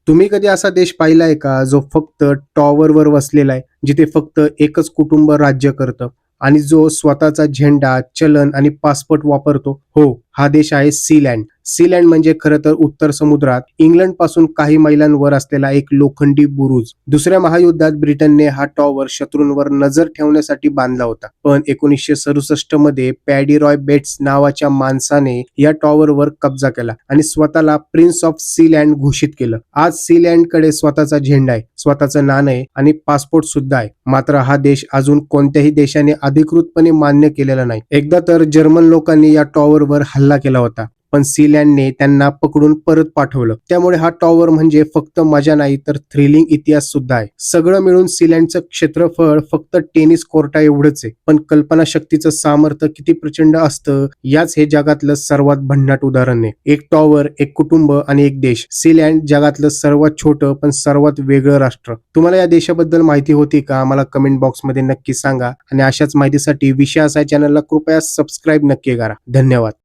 तुम्ही कधी असा देश पाहिलाय का जो फक्त टॉवरवर वसलेला आहे, जिथे फक्त एकच कुटुंब राज्य करतं आणि जो स्वतःचा झेंडा, चलन आणि पासपोर्ट वापरतो? हो, हा देश आहे सीलँड. सीलँड म्हणजे खरं तर उत्तर समुद्रात इंग्लंडपासून काही मैलांवर असलेला एक लोखंडी बुरुज. दुसऱ्या महायुद्धात ब्रिटनने हा टॉवर शत्रूंवर नजर ठेवण्यासाठी बांधला होता. पण 1967 मध्ये पॅडी रॉय बेट्स नावाच्या माणसाने या टॉवरवर कब्जा केला आणि स्वतःला प्रिन्स ऑफ सीलँड घोषित केलं. आज सीलँडकडे स्वतःचा झेंडा आहे, स्वतःचं नाणं आहे आणि पासपोर्ट सुद्धा आहे. मात्र हा देश अजून कोणत्याही देशाने अधिकृतपणे मान्य केलेला नाही. एकदा तर जर्मन लोकांनी या टॉवरवर हल्ला केला होता, पण सीलँडने त्यांना पकडून परत पाठवलं. त्यामुळे हा टॉवर म्हणजे फक्त मजा नाही तर थ्रिलिंग इतिहास सुद्धा आहे. सगळं मिळून सीलँडचं क्षेत्रफळ फक्त टेनिस कोर्टा एवढंच आहे, पण कल्पनाशक्तीचं सामर्थ्य किती प्रचंड असतं याच हे जगातलं सर्वात भन्नाट उदाहरण आहे. एक टॉवर, एक कुटुंब आणि एक देश. सीलँड जगातलं सर्वात छोटं पण सर्वात वेगळं राष्ट्र. तुम्हाला या देशाबद्दल माहिती होती का? मला कमेंट बॉक्समध्ये नक्की सांगा आणि अशाच माहितीसाठी विषय असा चॅनलला कृपया सबस्क्राईब नक्की करा. धन्यवाद.